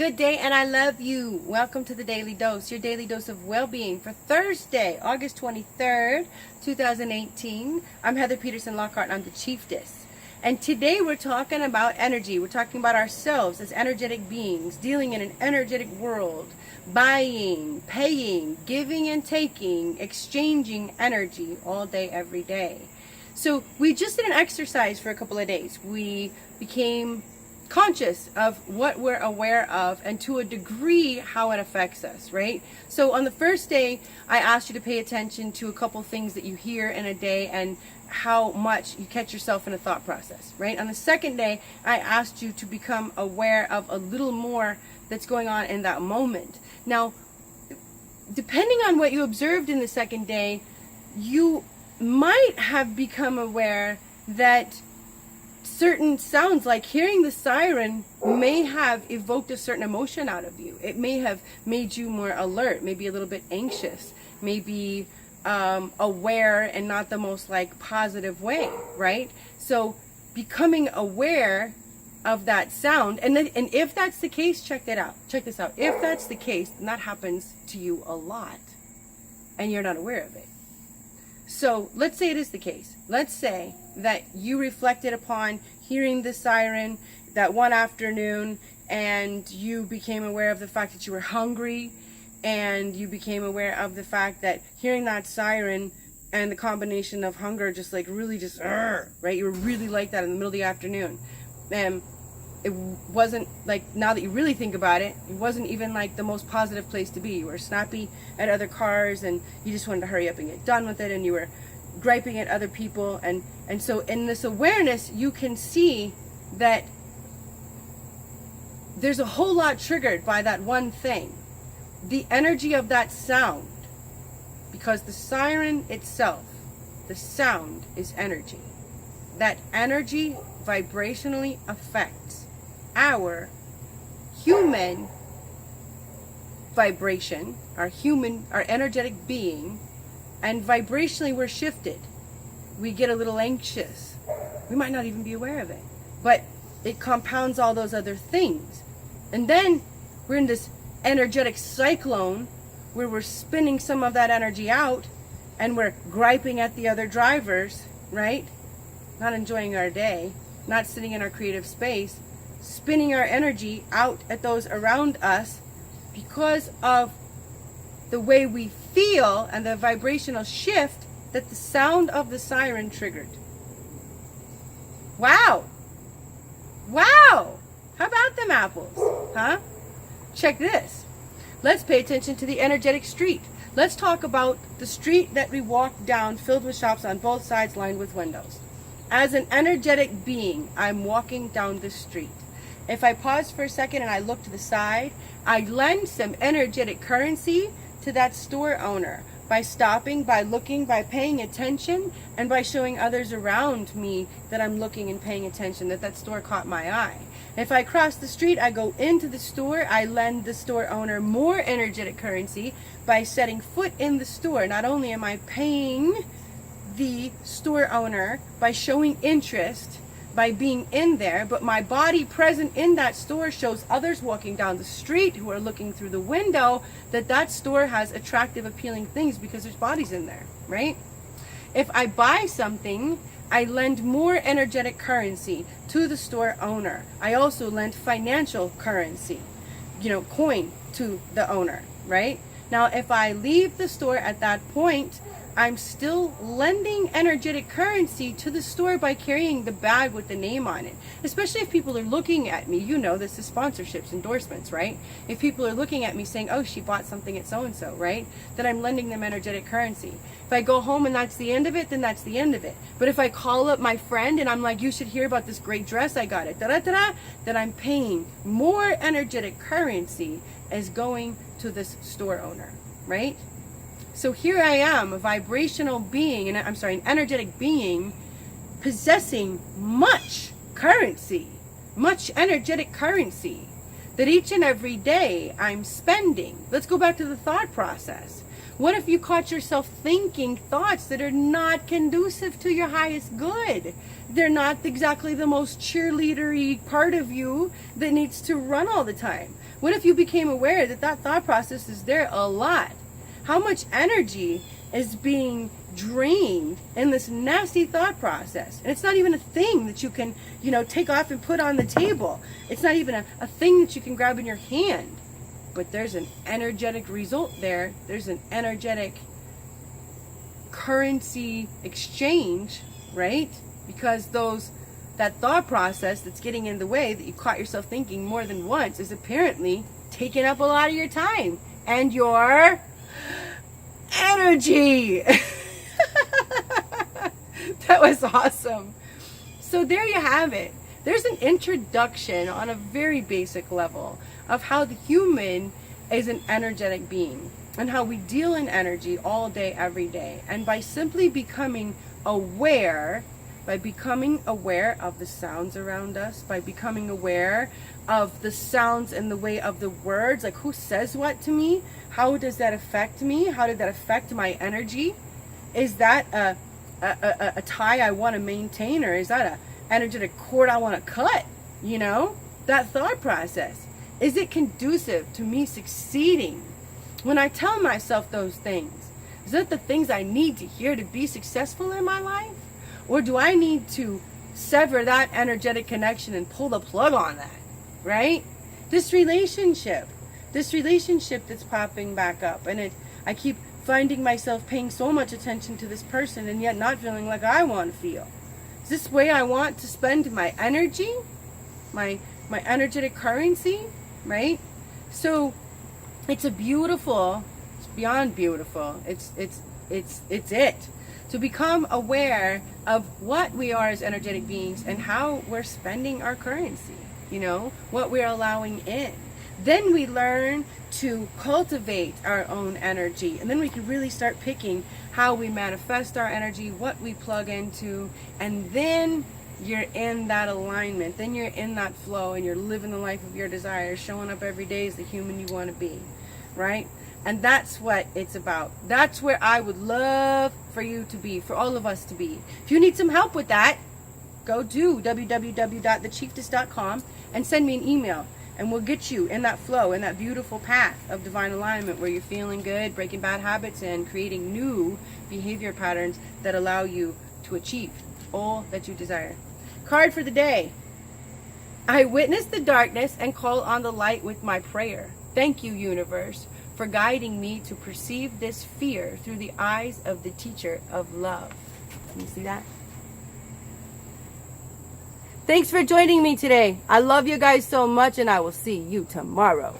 Good day, and I love you. Welcome to the Daily Dose, your daily dose of well-being for Thursday, August 23rd, 2018. I'm Heather Peterson, Lockhart, and I'm the Chieftess. And today we're talking about energy. We're talking about ourselves as energetic beings, dealing in an energetic world, buying, paying, giving and taking, exchanging energy all day, every day. So we just did an exercise for a couple of days. We became conscious of what we're aware of and to a degree how it affects us, right? So on the first day, I asked you to pay attention to a couple things that you hear in a day and how much you catch yourself in a thought process, right? On the second day, I asked you to become aware of a little more that's going on in that moment. Now, depending on what you observed in the second day, you might have become aware that certain sounds, like hearing the siren, may have evoked a certain emotion out of you. It may have made you more alert, maybe a little bit anxious, maybe aware and not the most positive way, right? So becoming aware of that sound, and if that's the case, check this out. If that's the case, then that happens to you a lot and you're not aware of it. So let's say it is the case. Let's say that you reflected upon hearing the siren that one afternoon, and you became aware of the fact that you were hungry, and you became aware of the fact that hearing that siren and the combination of hunger just right? You were really like that in the middle of the afternoon. And it wasn't now that you really think about it, it wasn't even the most positive place to be. You were snappy at other cars, and you just wanted to hurry up and get done with it, and you were griping at other people, and so in this awareness you can see that there's a whole lot triggered by that one thing, the energy of that sound, because the siren itself, the sound is energy. That energy vibrationally affects our human vibration, our energetic being, and vibrationally we're shifted. We get a little anxious. We might not even be aware of it, but it compounds all those other things. And then we're in this energetic cyclone where we're spinning some of that energy out, and we're griping at the other drivers, right? Not enjoying our day, not sitting in our creative space, spinning our energy out at those around us because of the way we feel and the vibrational shift that the sound of the siren triggered. Wow! Wow! How about them apples? Huh? Check this. Let's pay attention to the energetic street. Let's talk about the street that we walk down, filled with shops on both sides, lined with windows. As an energetic being, I'm walking down the street. If I pause for a second and I look to the side, I lend some energetic currency to that store owner by stopping, by looking, by paying attention, and by showing others around me that I'm looking and paying attention, that store caught my eye. If I cross the street, I go into the store, I lend the store owner more energetic currency by setting foot in the store. Not only am I paying the store owner by showing interest, by being in there, but my body present in that store shows others walking down the street who are looking through the window that store has attractive, appealing things because there's bodies in there, right? If I buy something, I lend more energetic currency to the store owner. I also lend financial currency, coin, to the owner, right? Now, if I leave the store at that point, I'm still lending energetic currency to the store by carrying the bag with the name on it. Especially if people are looking at me, this is sponsorships, endorsements, right? If people are looking at me saying, oh, she bought something at so-and-so, right? Then I'm lending them energetic currency. If I go home and that's the end of it, then that's the end of it. But if I call up my friend and I'm like, you should hear about this great dress I got, then I'm paying more energetic currency as going to this store owner, right? So here I am, a vibrational being, an energetic being, possessing much currency, much energetic currency, that each and every day I'm spending. Let's go back to the thought process. What if you caught yourself thinking thoughts that are not conducive to your highest good? They're not exactly the most cheerleadery part of you that needs to run all the time. What if you became aware that that thought process is there a lot? How much energy is being drained in this nasty thought process? And it's not even a thing that you can, take off and put on the table. It's not even a thing that you can grab in your hand. But there's an energetic result there. There's an energetic currency exchange, right? Because that thought process that's getting in the way, that you caught yourself thinking more than once, is apparently taking up a lot of your time and your energy. That was awesome. So there you have it. There's an introduction on a very basic level of how the human is an energetic being and how we deal in energy all day, every day. And by simply becoming aware, of the sounds around us, by becoming aware of the sounds and the way of the words, like who says what to me, how does that affect me, how did that affect my energy, is that a tie I want to maintain, or is that a energetic cord I want to cut? That thought process, is it conducive to me succeeding? When I tell myself those things, is that the things I need to hear to be successful in my life? Or do I need to sever that energetic connection and pull the plug on that, right? This relationship that's popping back up, and I keep finding myself paying so much attention to this person and yet not feeling like I want to feel. Is this the way I want to spend my energy, my energetic currency, right? So it's beyond beautiful. It's it. To become aware of what we are as energetic beings and how we're spending our currency, what we're allowing in. Then we learn to cultivate our own energy, and then we can really start picking how we manifest our energy, what we plug into, and then you're in that alignment, then you're in that flow, and you're living the life of your desires, showing up every day as the human you want to be, right? And that's what it's about. That's where I would love for you to be, for all of us to be. If you need some help with that, go to www.thechieftess.com and send me an email, and we'll get you in that flow, in that beautiful path of divine alignment where you're feeling good, breaking bad habits, and creating new behavior patterns that allow you to achieve all that you desire. Card for the day. I witness the darkness and call on the light with my prayer. Thank you, universe, for guiding me to perceive this fear through the eyes of the teacher of love. Can you see that? Thanks for joining me today. I love you guys so much, and I will see you tomorrow.